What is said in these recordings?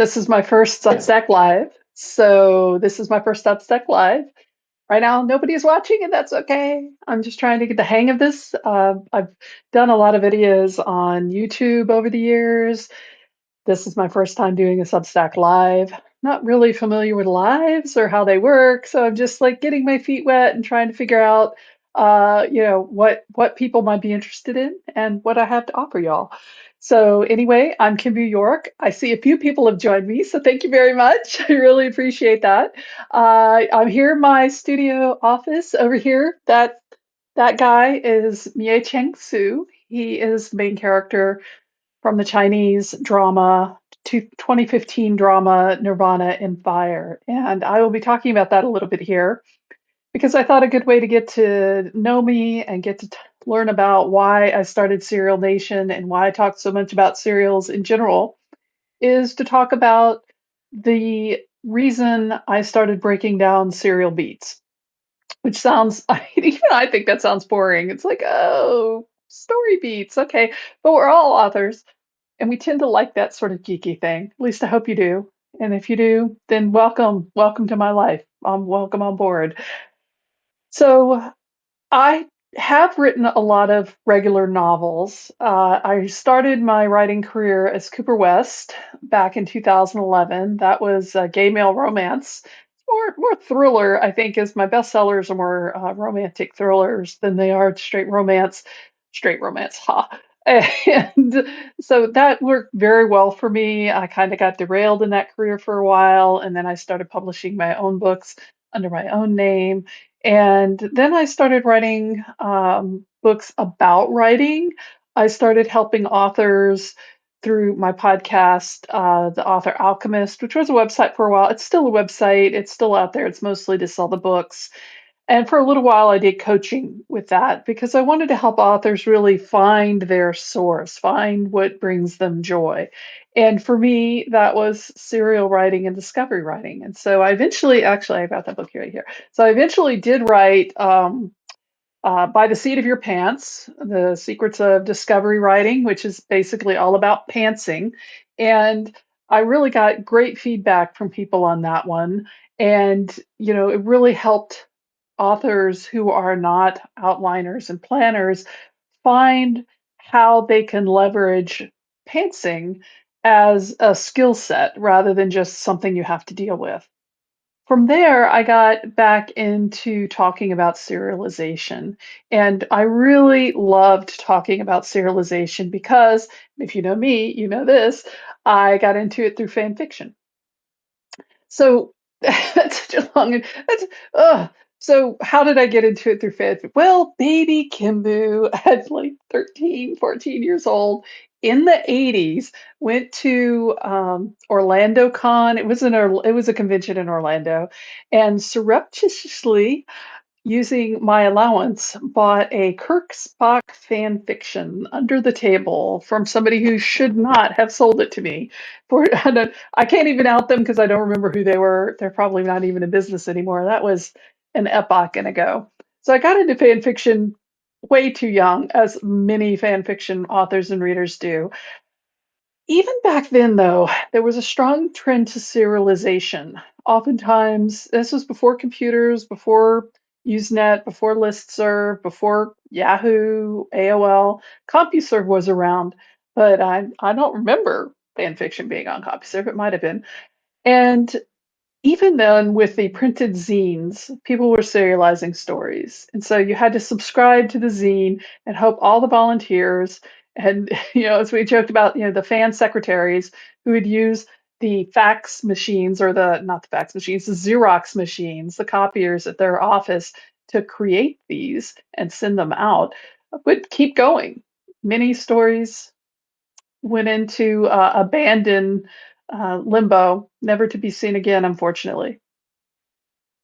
This is my first Substack Live. So this is my first Substack Live. Right now, nobody is watching, and that's okay. I'm just trying to get the hang of this. I've done a lot of videos on YouTube over the years. This is my first time doing a Substack Live. Not really familiar with lives or how they work, so I'm just like getting my feet wet and trying to figure out, what people might be interested in and what I have to offer y'all. So anyway, I'm Kimbu York. I see a few people have joined me, so thank you very much. I really appreciate that. I'm here in my studio office over here. That guy is Mie Cheng Su. He is the main character from the Chinese drama, 2015 drama Nirvana in Fire. And I will be talking about that a little bit here because I thought a good way to get to know me and get to learn about why I started Serial Nation and why I talk so much about serials in general is to talk about the reason I started breaking down serial beats, which sounds, even I think that sounds boring. It's like, oh, story beats. Okay. But we're all authors. And we tend to like that sort of geeky thing. At least I hope you do. And if you do, then welcome. Welcome to my life. Welcome on board. So I have written a lot of regular novels. I started my writing career as Cooper West back in 2011. That was gay male romance. More thriller, I think, is my bestsellers are more romantic thrillers than they are straight romance. Straight romance, ha. And so that worked very well for me. I kind of got derailed in that career for a while, and then I started publishing my own books under my own name. And then I started writing books about writing. I started helping authors through my podcast, The Author Alchemist, which was a website for a while. It's still a website, it's still out there. It's mostly to sell the books. And for a little while, I did coaching with that because I wanted to help authors really find their source, find what brings them joy. And for me, that was serial writing and discovery writing. And so I eventually, actually, I got that book right here. So I eventually did write By the Seat of Your Pants, The Secrets of Discovery Writing, which is basically all about pantsing. And I really got great feedback from people on that one. And, it really helped authors who are not outliners and planners find how they can leverage pantsing as a skill set rather than just something you have to deal with. From there, I got back into talking about serialization. And I really loved talking about serialization because if you know me, you know this, I got into it through fan fiction. So that's such a long that's ugh. So how did I get into it through fanfic? Well, baby Kimbu at like 13, 14 years old in the 80s went to Orlando Con. It was a convention in Orlando and surreptitiously using my allowance, bought a Kirk Spock fan fiction under the table from somebody who should not have sold it to me. For I can't even out them because I don't remember who they were. They're probably not even in business anymore. That was an epoch and ago. So I got into fan fiction way too young, as many fan fiction authors and readers do. Even back then, though, there was a strong trend to serialization. Oftentimes, this was before computers, before Usenet, before listserv, before Yahoo, AOL. CompuServe was around, but I don't remember fan fiction being on CompuServe. It might have been. And even then, with the printed zines, people were serializing stories. And so you had to subscribe to the zine and hope all the volunteers and, as we joked about, the fan secretaries who would use the fax machines or not the fax machines, the Xerox machines, the copiers at their office to create these and send them out would keep going. Many stories went into abandoned limbo, never to be seen again, unfortunately.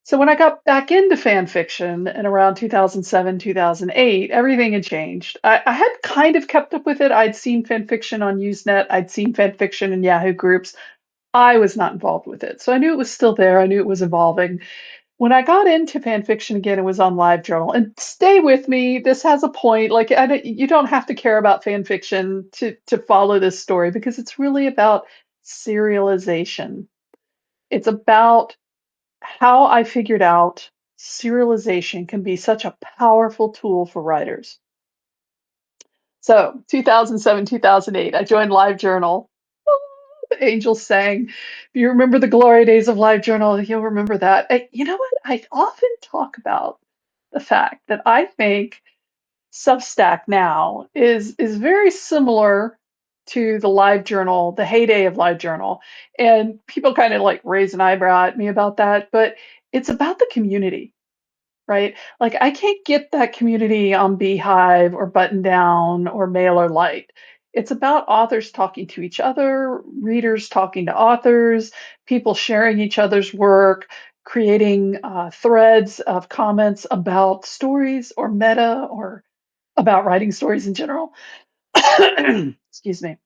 So when I got back into fan fiction in around 2007, 2008, everything had changed. I had kind of kept up with it. I'd seen fan fiction on Usenet. I'd seen fan fiction in Yahoo groups. I was not involved with it. So I knew it was still there. I knew it was evolving. When I got into fan fiction again, it was on LiveJournal. And stay with me. This has a point. Like you don't have to care about fan fiction to follow this story because it's really about serialization. It's about how I figured out serialization can be such a powerful tool for writers. So, 2007, 2008, I joined LiveJournal. The angels sang. If you remember the glory days of LiveJournal, you'll remember that. You know what? I often talk about the fact that I think Substack now is very similar to the LiveJournal, the heyday of LiveJournal. And people kind of like raise an eyebrow at me about that, but it's about the community, right? Like I can't get that community on Beehive or Button Down or Mailer Lite. It's about authors talking to each other, readers talking to authors, people sharing each other's work, creating threads of comments about stories or meta or about writing stories in general. Excuse me.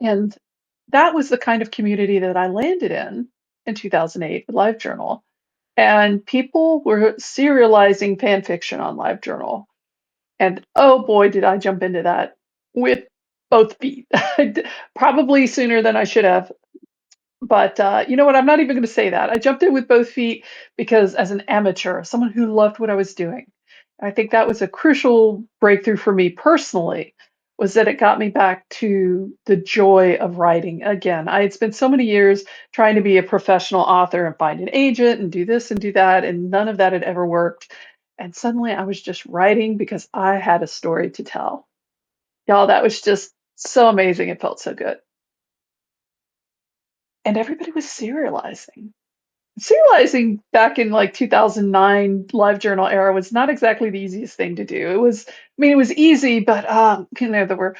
And that was the kind of community that I landed in 2008 with LiveJournal. And people were serializing fan fiction on LiveJournal. And oh boy, did I jump into that with both feet. Probably sooner than I should have. But you know what? I'm not even going to say that. I jumped in with both feet because, as an amateur, someone who loved what I was doing, I think that was a crucial breakthrough for me personally. Was that it got me back to the joy of writing again? I had spent so many years trying to be a professional author and find an agent and do this and do that, and none of that had ever worked. And suddenly I was just writing because I had a story to tell. Y'all, that was just so amazing. It felt so good. And everybody was serializing. Serializing back in like 2009 LiveJournal era was not exactly the easiest thing to do. It was, I mean, it was easy, but there were,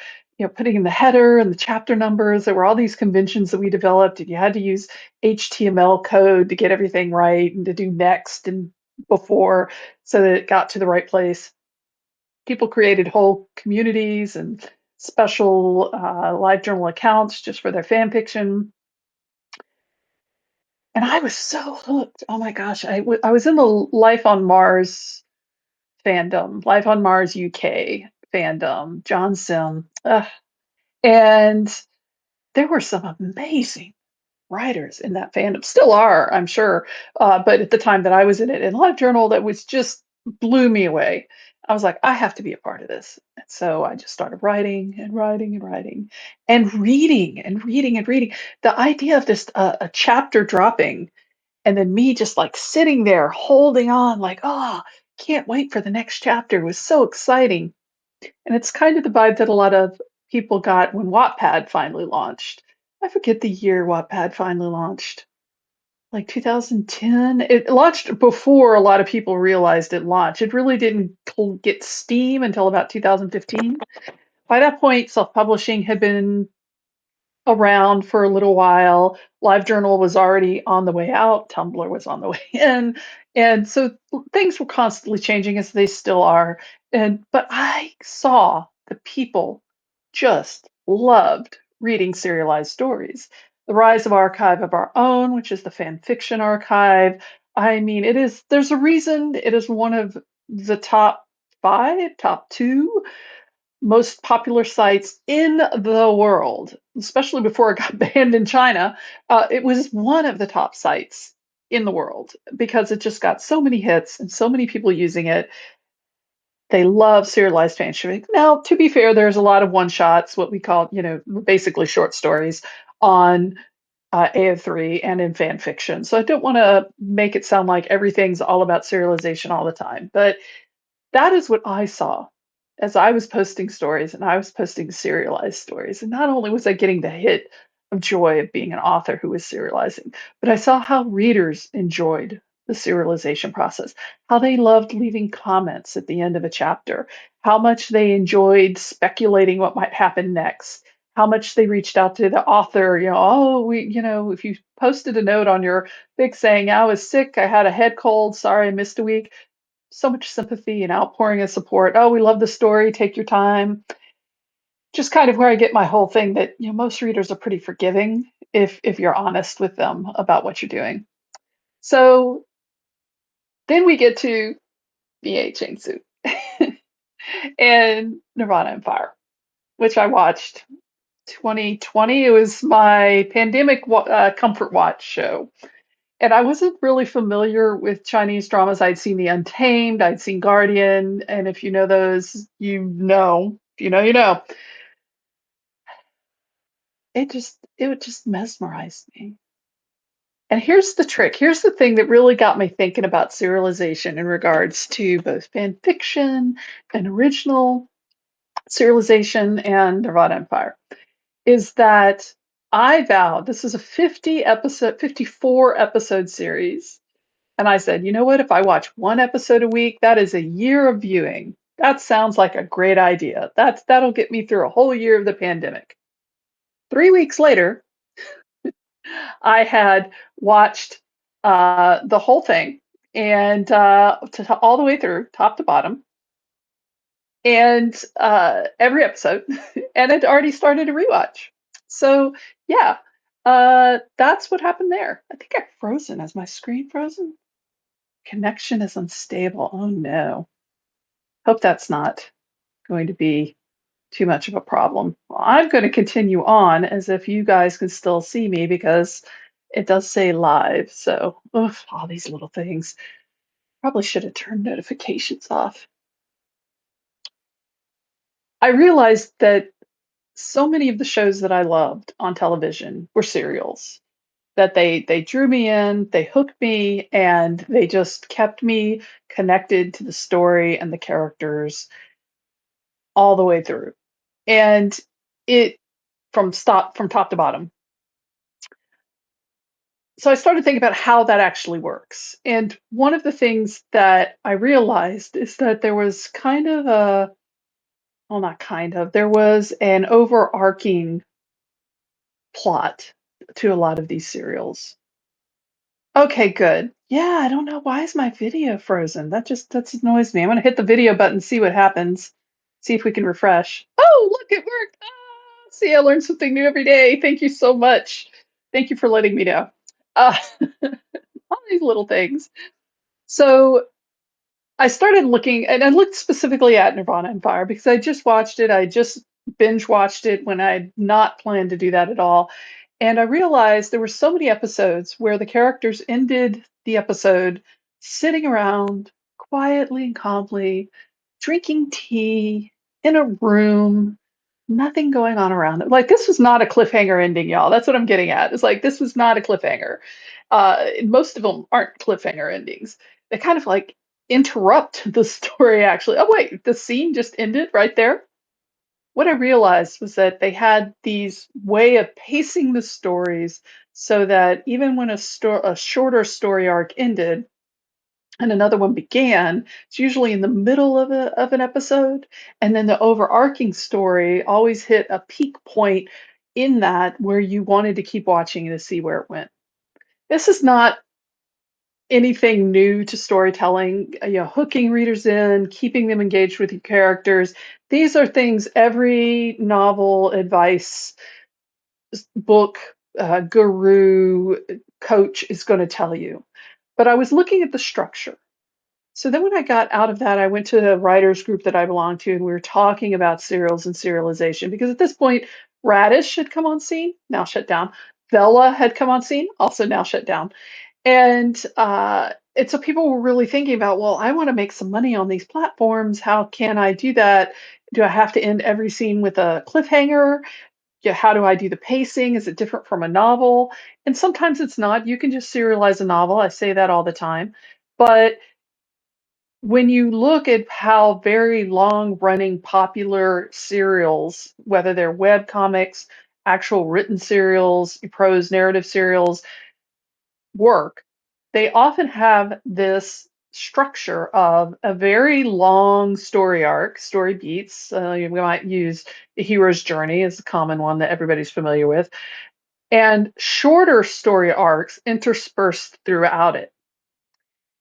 putting in the header and the chapter numbers. There were all these conventions that we developed, and you had to use HTML code to get everything right and to do next and before so that it got to the right place. People created whole communities and special LiveJournal accounts just for their fan fiction. And I was so hooked. Oh my gosh, I was in the Life on Mars fandom, Life on Mars UK fandom, John Sim, and there were some amazing writers in that fandom. Still are, I'm sure, but at the time that I was in it, in LiveJournal, that was just blew me away. I was like, I have to be a part of this. And so I just started writing and writing and writing and reading and reading and reading. The idea of this a chapter dropping and then me just like sitting there holding on, like, oh, can't wait for the next chapter was so exciting. And it's kind of the vibe that a lot of people got when Wattpad finally launched. I forget the year Wattpad finally launched, like 2010. It launched before a lot of people realized it launched. It really didn't get steam until about 2015. By that point, self publishing had been around for a little while. LiveJournal was already on the way out. Tumblr was on the way in, and so things were constantly changing as they still are. And but I saw the people just loved reading serialized stories. The rise of Archive of Our Own, which is the fan fiction archive. I mean, it is. There's a reason it is one of the top five, top two most popular sites in the world, especially before it got banned in China. It was one of the top sites in the world because it just got so many hits and so many people using it. They love serialized fan fiction. Now, to be fair, there's a lot of one shots, what we call, basically short stories on AO3 and in fan fiction. So I don't want to make it sound like everything's all about serialization all the time, but that is what I saw as I was posting stories and I was posting serialized stories. And not only was I getting the hit of joy of being an author who was serializing, but I saw how readers enjoyed the serialization process, how they loved leaving comments at the end of a chapter, how much they enjoyed speculating what might happen next, how much they reached out to the author, oh, if you posted a note on your big saying, I was sick, I had a head cold, sorry I missed a week, so much sympathy and outpouring of support. Oh, we love the story. Take your time. Just kind of where I get my whole thing that most readers are pretty forgiving if you're honest with them about what you're doing. So then we get to BA Chainsuit and Nirvana and Fire, which I watched 2020. It was my pandemic comfort watch show. And I wasn't really familiar with Chinese dramas. I'd seen The Untamed, I'd seen Guardian, and if you know those, you know. If you know, you know. It would just mesmerize me. And here's the trick. Here's the thing that really got me thinking about serialization in regards to both fan fiction and original serialization and Nirvana Empire is that I vowed this is a 50 episode, 54 episode series. And I said, you know what? If I watch one episode a week, that is a year of viewing. That sounds like a great idea. That'll get me through a whole year of the pandemic. 3 weeks later, I had watched the whole thing and all the way through, top to bottom, and every episode, and had already started a rewatch. So yeah, that's what happened there. I think I've frozen. Has my screen frozen? Connection is unstable. Oh no. Hope that's not going to be too much of a problem. Well, I'm going to continue on as if you guys can still see me because it does say live. So, ugh, all these little things. Probably should have turned notifications off. I realized that so many of the shows that I loved on television were serials. That they drew me in, they hooked me, and they just kept me connected to the story and the characters all the way through. And it from top to bottom. So I started thinking about how that actually works. And one of the things that I realized is that there was kind of a, well, not kind of, there was an overarching plot to a lot of these serials. Okay, good. Yeah, I don't know. Why is my video frozen? That annoys me. I'm gonna hit the video button, see what happens. See if we can refresh. Oh, look, it worked. Ah, see, I learn something new every day. Thank you so much. Thank you for letting me know. Uh, all these little things. So I started looking, and I looked specifically at Nirvana and Fire because I just watched it. I just binge watched it when I'd not planned to do that at all. And I realized there were so many episodes where the characters ended the episode sitting around quietly and calmly, drinking tea in a room, nothing going on around it. Like this was not a cliffhanger ending, y'all. That's what I'm getting at. It's like this was not a cliffhanger. Most of them aren't cliffhanger endings. They kind of like interrupt the story actually. Oh wait, the scene just ended right there. What I realized was that they had these way of pacing the stories so that even when a shorter story arc ended and another one began, it's usually in the middle of an episode, and then the overarching story always hit a peak point in that where you wanted to keep watching to see where it went. This is not anything new to storytelling, hooking readers in, keeping them engaged with your characters. These are things every novel, advice, book, guru, coach is going to tell you. But I was looking at the structure. So then when I got out of that, I went to the writers group that I belong to, and we were talking about serials and serialization because at this point, Radish had come on scene, now shut down. Bella had come on scene, also now shut down. And so people were really thinking about, well, I want to make some money on these platforms. How can I do that? Do I have to end every scene with a cliffhanger? Yeah, how do I do the pacing? Is it different from a novel? And sometimes it's not. You can just serialize a novel. I say that all the time. But when you look at how very long running popular serials, whether they're web comics, actual written serials, prose narrative serials, work, they often have this structure of a very long story arc, story beats. We might use the hero's journey as a common one that everybody's familiar with, and shorter story arcs interspersed throughout it.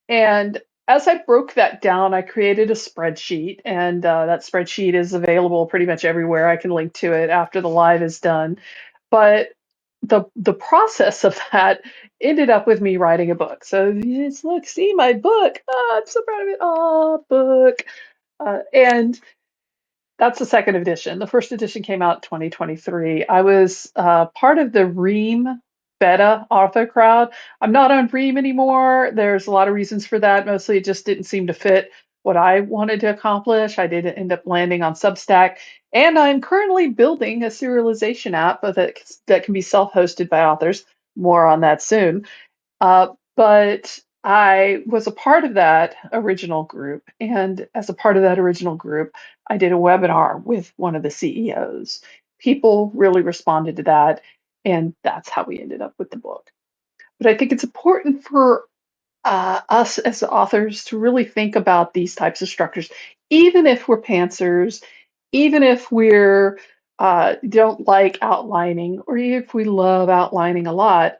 And as I broke that down, I created a spreadsheet, and that spreadsheet is available pretty much everywhere. I can link to it after the live is done. But the process of that ended up with me writing a book. So yes, look, see my book. Oh, I'm so proud of it. Oh, book. And That's the second edition. The first edition came out 2023. I was part of the Ream beta author crowd. I'm not on Ream anymore. There's a lot of reasons for that. Mostly it just didn't seem to fit what I wanted to accomplish. I didn't end up landing on Substack. And I'm currently building a serialization app that can be self-hosted by authors. More on that soon. But I was a part of that original group. And as a part of that original group, I did a webinar with one of the CEOs. People really responded to that. And that's how we ended up with the book. But I think it's important for us as authors to really think about these types of structures, even if we're pantsers, even if we're don't like outlining, or even if we love outlining a lot,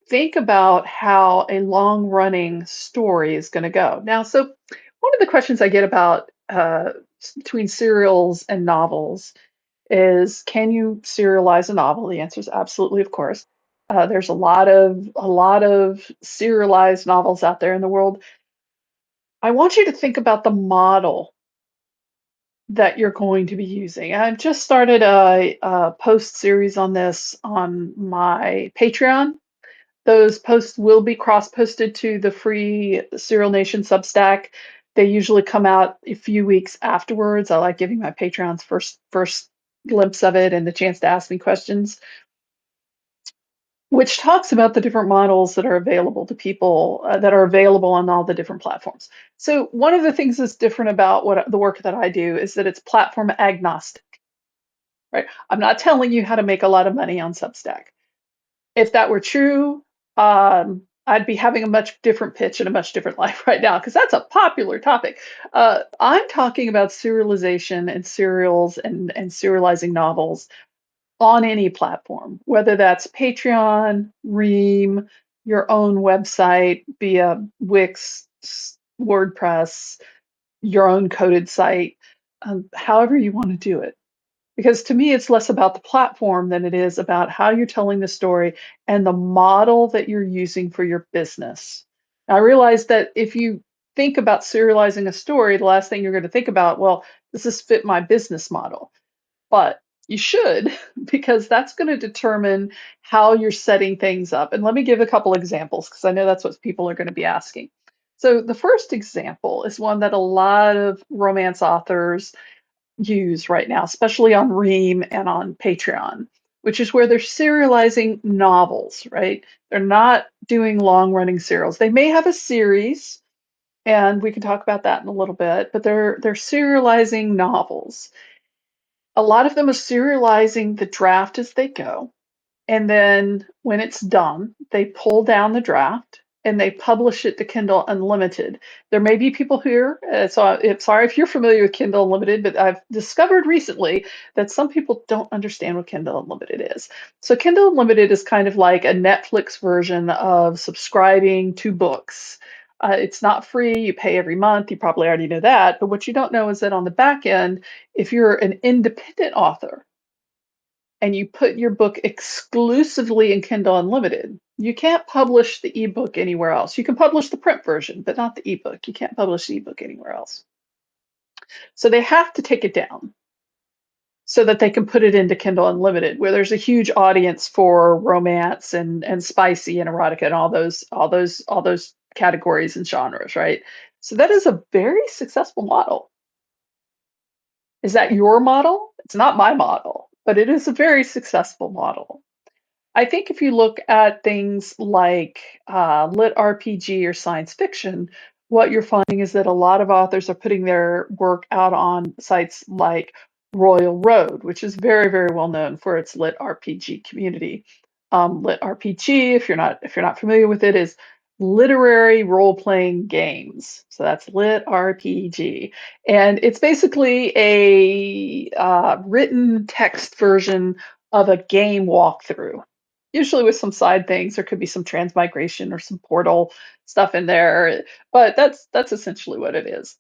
think about how a long running story is going to go. Now, so one of the questions I get about between serials and novels is, can you serialize a novel? The answer is absolutely, of course. There's a lot of serialized novels out there in the world. I want you to think about the model that you're going to be using. I've just started a post series on this on my Patreon. Those posts will be cross-posted to the free Serial Nation Substack. They usually come out a few weeks afterwards. I like giving my Patreons first glimpse of it and the chance to ask me questions, which talks about the different models that are available to people that are available on all the different platforms. So one of the things that's different about what the work that I do is that it's platform agnostic, right? I'm not telling you how to make a lot of money on Substack. If that were true, I'd be having a much different pitch and a much different life right now because that's a popular topic. I'm talking about serialization and serials and serializing novels on any platform, whether that's Patreon, Ream, your own website via Wix, WordPress, your own coded site, however you want to do it. Because to me, it's less about the platform than it is about how you're telling the story and the model that you're using for your business. I realize that if you think about serializing a story, the last thing you're going to think about, well, does this fit my business model? But you should, because that's going to determine how you're setting things up. And let me give a couple examples because I know that's what people are going to be asking. So the first example is one that a lot of romance authors use right now, especially on Ream and on Patreon, which is where they're serializing novels, right? They're not doing long running serials. They may have a series, and we can talk about that in a little bit, but they're serializing novels. A lot of them are serializing the draft as they go. And then when it's done, they pull down the draft and they publish it to Kindle Unlimited. There may be people here, sorry if you're familiar with Kindle Unlimited, but I've discovered recently that some people don't understand what Kindle Unlimited is. So Kindle Unlimited is kind of like a Netflix version of subscribing to books. It's not free, you pay every month, you probably already know that. But what you don't know is that on the back end, if you're an independent author, and you put your book exclusively in Kindle Unlimited, you can't publish the ebook anywhere else. You can publish the print version, but not the ebook. You can't publish the ebook anywhere else. So they have to take it down so that they can put it into Kindle Unlimited, where there's a huge audience for romance and spicy and erotica and all those categories and genres, right? So that is a very successful model. Is that your model? It's not my model, but it is a very successful model. I think if you look at things like lit RPG or science fiction, what you're finding is that a lot of authors are putting their work out on sites like Royal Road, which is very, very well known for its lit RPG community. Lit RPG, if you're not familiar with it, is literary role-playing games. So that's lit RPG, and it's basically a written text version of a game walkthrough, usually with some side things. There could be some transmigration or some portal stuff in there, but that's essentially what it is.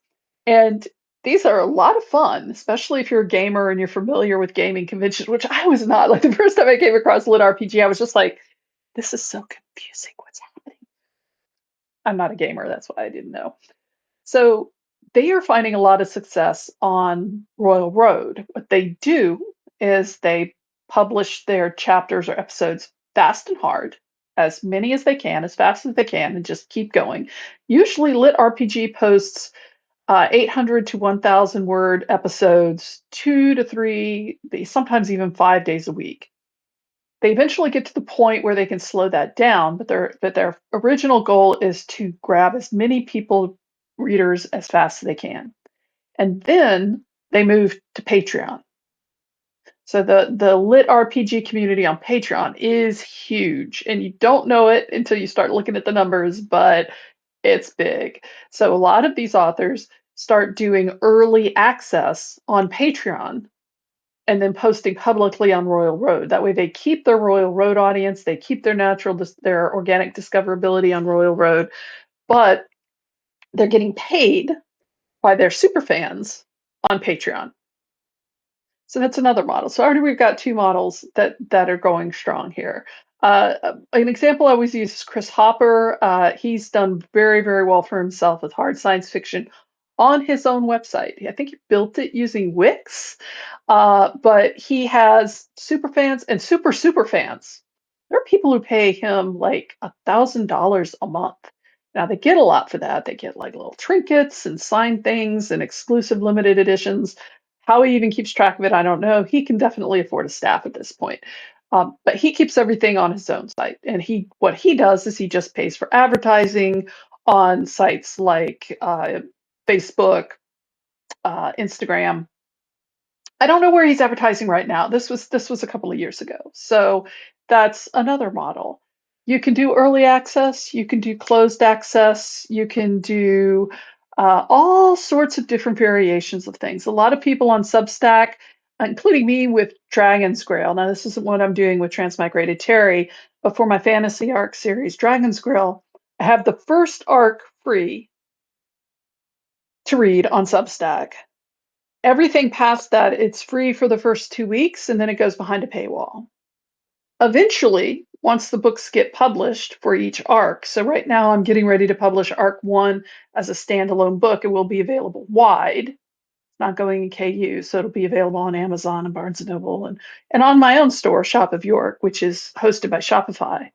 And these are a lot of fun, especially if you're a gamer and you're familiar with gaming conventions, which I was not. Like the first time I came across lit RPG, I was just like, this is so confusing. What's happening? I'm not a gamer, that's why I didn't know. So they are finding a lot of success on Royal Road. What they do is they publish their chapters or episodes fast and hard, as many as they can, as fast as they can, and just keep going. Usually, Lit RPG posts 800 to 1,000 word episodes, 2 to 3, sometimes even 5 days a week. They eventually get to the point where they can slow that down, but their original goal is to grab as many people, readers, as fast as they can. And then they move to Patreon. So the lit RPG community on Patreon is huge, and you don't know it until you start looking at the numbers, but it's big. So a lot of these authors start doing early access on Patreon and then posting publicly on Royal Road. That way they keep their Royal Road audience, they keep their their organic discoverability on Royal Road, but they're getting paid by their super fans on Patreon. So that's another model. So already we've got two models that are going strong here. An example I always use is Chris Hopper. He's done very, very well for himself with hard science fiction on his own website. I think he built it using Wix, but he has super fans and super fans. There are people who pay him like $1,000 a month. Now they get a lot for that. They get like little trinkets and signed things and exclusive limited editions. How he even keeps track of it, I don't know. He can definitely afford a staff at this point. But he keeps everything on his own site. And what he does is he just pays for advertising on sites like Facebook, Instagram. I don't know where he's advertising right now. This was a couple of years ago. So that's another model. You can do early access, you can do closed access, you can do all sorts of different variations of things. A lot of people on Substack, including me with Dragon's Grail. Now, this isn't what I'm doing with Transmigrated Terry, but for my fantasy arc series, Dragon's Grail, I have the first arc free to read on Substack. Everything past that, it's free for the first 2 weeks, and then it goes behind a paywall. Eventually, once the books get published for each arc, so right now I'm getting ready to publish Arc 1 as a standalone book. It will be available wide. It's not going in KU, so it'll be available on Amazon and Barnes & Noble and on my own store, Shop of York, which is hosted by Shopify.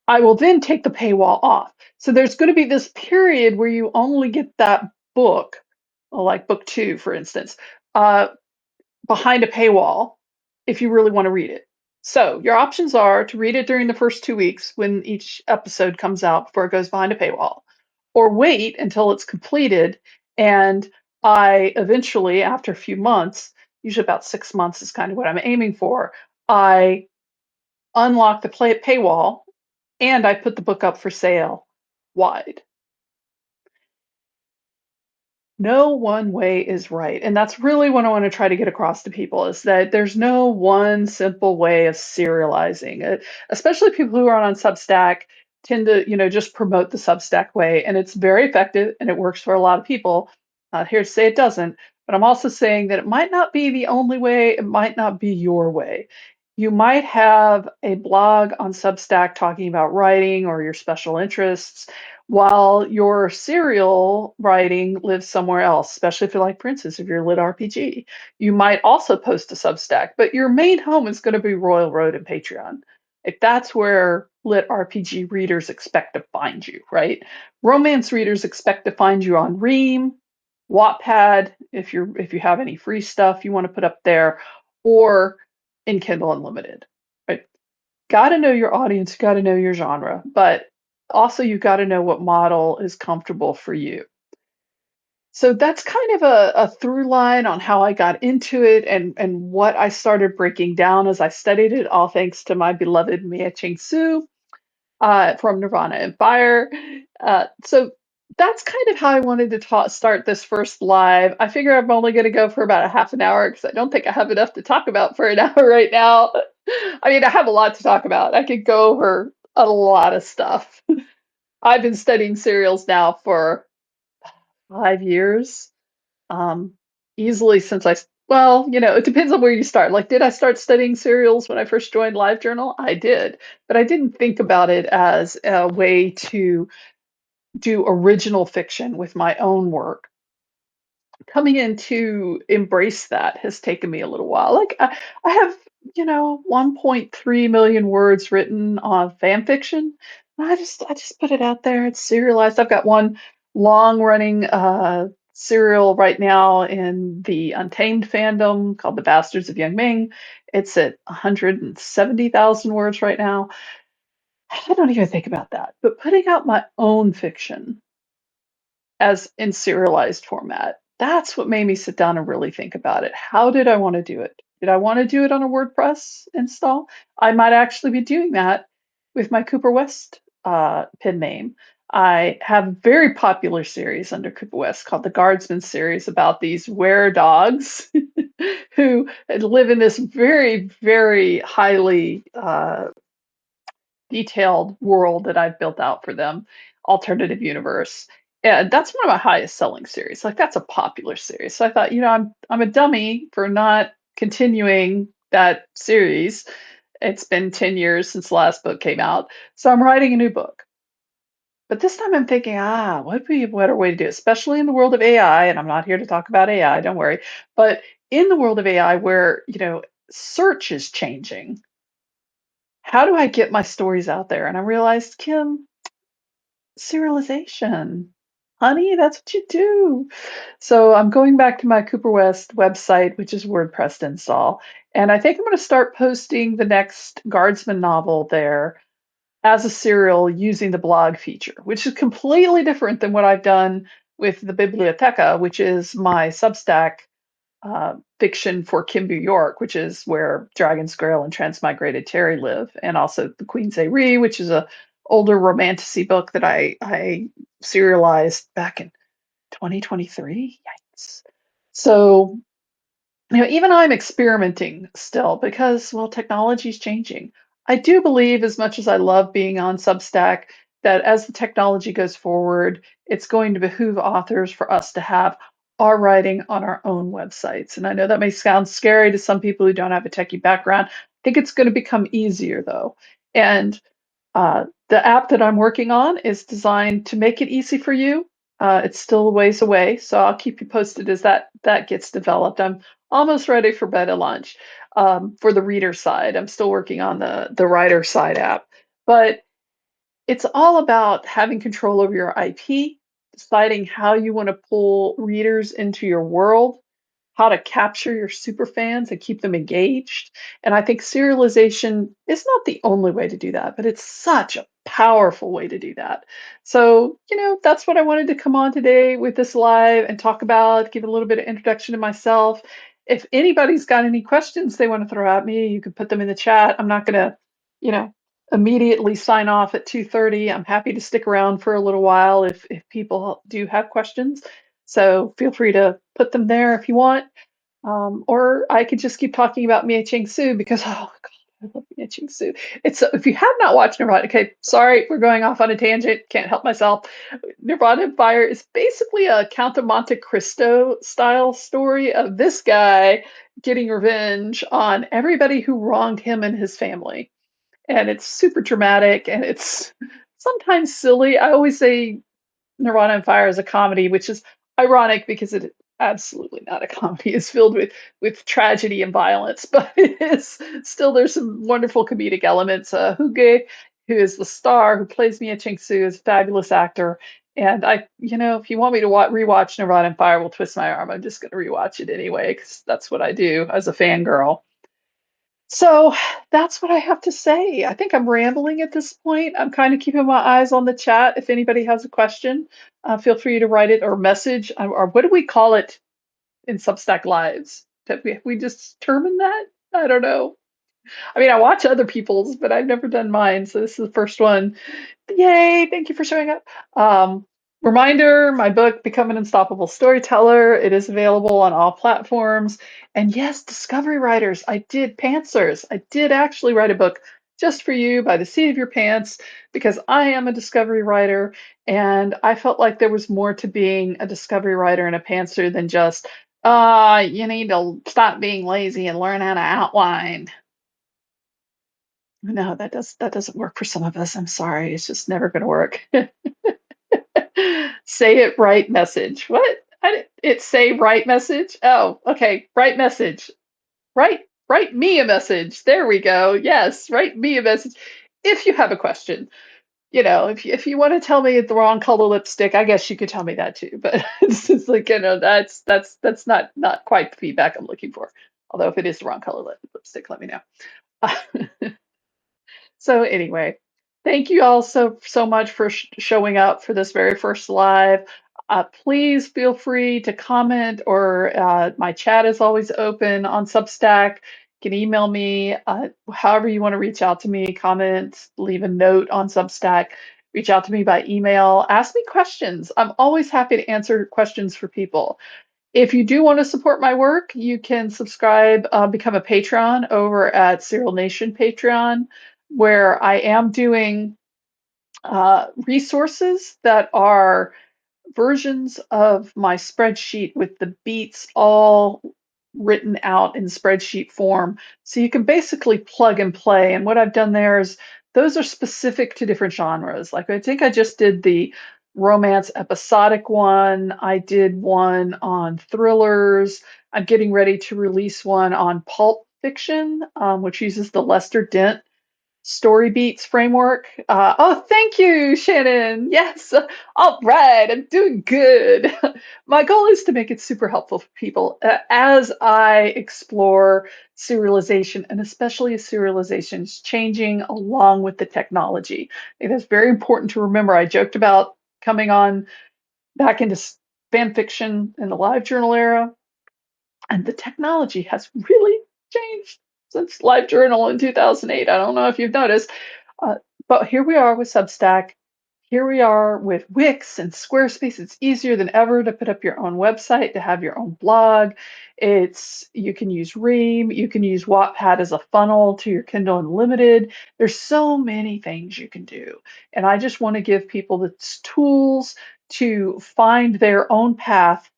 I will then take the paywall off. So there's going to be this period where you only get that book, like book 2, for instance, uh, behind a paywall if you really want to read it. So your options are to read it during the first 2 weeks when each episode comes out before it goes behind a paywall, or wait until it's completed. And I eventually, after a few months, usually about 6 months is kind of what I'm aiming for, I unlock the paywall and I put the book up for sale wide. No one way is right. And that's really what I want to try to get across to people is that there's no one simple way of serializing it, especially people who are on Substack tend to, just promote the Substack way. And it's very effective and it works for a lot of people. Not here to say it doesn't, but I'm also saying that it might not be the only way. It might not be your way. You might have a blog on Substack talking about writing or your special interests while your serial writing lives somewhere else, especially if you like Princess, if you're lit RPG. You might also post to Substack, but your main home is going to be Royal Road and Patreon. If that's where lit RPG readers expect to find you, right? Romance readers expect to find you on Ream, Wattpad, if you have any free stuff you want to put up there, or in Kindle Unlimited. Right? Got to know your audience, got to know your genre, but also you got to know what model is comfortable for you. So that's kind of a through line on how I got into it and what I started breaking down as I studied it, all thanks to my beloved Mia Ching Su from Nirvana Empire. So that's kind of how I wanted to start this first live. I figure I'm only going to go for about a half an hour because I don't think I have enough to talk about for an hour right now. I mean, I have a lot to talk about. I could go over a lot of stuff. I've been studying serials now for 5 years, um, easily since well, it depends on where you start. Like, did I start studying serials when I first joined LiveJournal? I did, but I didn't think about it as a way to do original fiction with my own work. coming in to embrace that has taken me a little while. Like I have, 1.3 million words written on fan fiction. And I just put it out there. It's serialized. I've got one long running serial right now in the Untamed fandom called The Bastards of Young Ming. It's at 170,000 words right now. I don't even think about that. But putting out my own fiction as in serialized format. That's what made me sit down and really think about it. How did I want to do it? Did I want to do it on a WordPress install? I might actually be doing that with my Cooper West pen name. I have a very popular series under Cooper West called the Guardsman series about these were dogs who live in this very, very highly detailed world that I've built out for them, alternative universe. And that's one of my highest selling series. Like that's a popular series. So I thought, I'm a dummy for not continuing that series. It's been 10 years since the last book came out. So I'm writing a new book. But this time I'm thinking, what would be a better way to do it, especially in the world of AI, and I'm not here to talk about AI, don't worry. But in the world of AI where, search is changing, how do I get my stories out there? And I realized, Kim, serialization. Honey, that's what you do. So I'm going back to my Cooper West website, which is WordPress to install. And I think I'm going to start posting the next Guardsman novel there as a serial using the blog feature, which is completely different than what I've done with the Biblioteca, which is my Substack fiction for Kimbu York, which is where Dragon's Grail and Transmigrated Terry live, and also The Queen's Eyrie, which is a older romantasy book that I serialized back in 2023. Yikes! So even I'm experimenting still because, well, technology is changing. I do believe, as much as I love being on Substack, that as the technology goes forward, it's going to behoove authors for us to have our writing on our own websites. And I know that may sound scary to some people who don't have a techie background. I think it's going to become easier, though. And the app that I'm working on is designed to make it easy for you. It's still a ways away, so I'll keep you posted as that gets developed. I'm almost ready for bed and lunch for the reader side. I'm still working on the writer side app, but it's all about having control over your IP, deciding how you want to pull readers into your world, how to capture your super fans and keep them engaged. And I think serialization is not the only way to do that, but it's such a powerful way to do that. So, that's what I wanted to come on today with this live and talk about, give a little bit of introduction to myself. If anybody's got any questions they want to throw at me, you can put them in the chat. I'm not going to, you know, immediately sign off at 2:30. I'm happy to stick around for a little while if people do have questions. So feel free to put them there if you want. Or I could just keep talking about Mia Ching Su because, oh God, I love Mia Ching Su. It's if you have not watched Nirvana, okay, sorry, we're going off on a tangent. Can't help myself. Nirvana Empire is basically a Count of Monte Cristo style story of this guy getting revenge on everybody who wronged him and his family. And it's super dramatic and it's sometimes silly. I always say Nirvana and Fire is a comedy, which is ironic because it is absolutely not a comedy. It's filled with tragedy and violence, but it is still there's some wonderful comedic elements. Huge, who is the star who plays Mia Ching Su, is a fabulous actor. And if you want me to rewatch Nirvana and Fire, will twist my arm. I'm just going to rewatch it anyway because that's what I do as a fangirl. So that's what I have to say. I think I'm rambling at this point. I'm kind of keeping my eyes on the chat. If anybody has a question, feel free to write it or message. Or what do we call it in Substack Lives? Have we just determined that? I don't know. I mean, I watch other people's, but I've never done mine. So this is the first one. Yay, thank you for showing up. Reminder, my book, Become an Unstoppable Storyteller, it is available on all platforms. And yes, Discovery Writers, I did Pantsers. I did actually write a book just for you by the seat of your pants because I am a discovery writer and I felt like there was more to being a discovery writer and a pantser than just, you need to stop being lazy and learn how to outline. No, that doesn't work for some of us. I'm sorry. It's just never going to work. Say it right message. What? It say write message? Oh, okay. Write message. Write me a message. There we go. Yes, write me a message. If you have a question, if you want to tell me the wrong color lipstick, I guess you could tell me that too. But it's just like, that's not quite the feedback I'm looking for. Although if it is the wrong color lipstick, let me know. So anyway, thank you all so much for showing up for this very first live. Please feel free to comment, or my chat is always open on Substack. You can email me, however you want to reach out to me, comment, leave a note on Substack, reach out to me by email, ask me questions. I'm always happy to answer questions for people. If you do want to support my work, you can subscribe, become a Patreon over at Serial Nation Patreon, where I am doing resources that are versions of my spreadsheet with the beats all written out in spreadsheet form. So you can basically plug and play. And what I've done there is those are specific to different genres. Like I think I just did the romance episodic one. I did one on thrillers. I'm getting ready to release one on pulp fiction, which uses the Lester Dent Story Beats framework. Oh, thank you, Shannon. Yes. All right. I'm doing good. My goal is to make it super helpful for people as I explore serialization, and especially as serialization is changing along with the technology. It is very important to remember. I joked about coming on back into fan fiction in the live journal era, and the technology has really changed since LiveJournal in 2008. I don't know if you've noticed, uh, but here we are with Substack. Here we are with Wix and Squarespace. It's easier than ever to put up your own website, to have your own blog. You can use Ream, you can use Wattpad as a funnel to your Kindle Unlimited. There's so many things you can do. And I just want to give people the tools to find their own path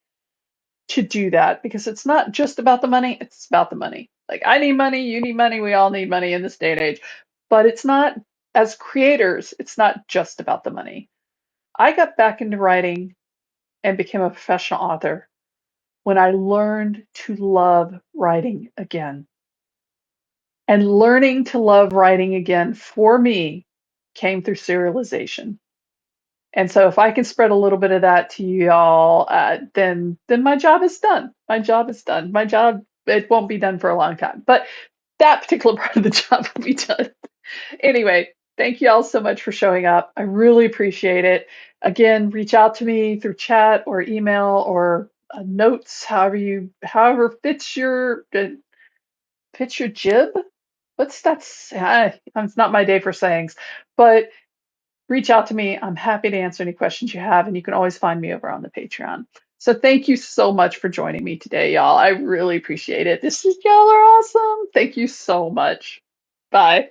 to do that, because it's not just about the money, it's about the money. Like I need money, you need money, we all need money in this day and age. But it's not, as creators, it's not just about the money. I got back into writing and became a professional author when I learned to love writing again. And learning to love writing again for me came through serialization. And so if I can spread a little bit of that to y'all, then my job is done. My job is done. My job, it won't be done for a long time, but that particular part of the job will be done. Anyway, thank you all so much for showing up. I really appreciate it. Again, reach out to me through chat or email or notes, however fits your jib. What's that? It's not my day for sayings, but reach out to me. I'm happy to answer any questions you have, and you can always find me over on the Patreon. So thank you so much for joining me today, y'all. I really appreciate it. Y'all are awesome. Thank you so much. Bye.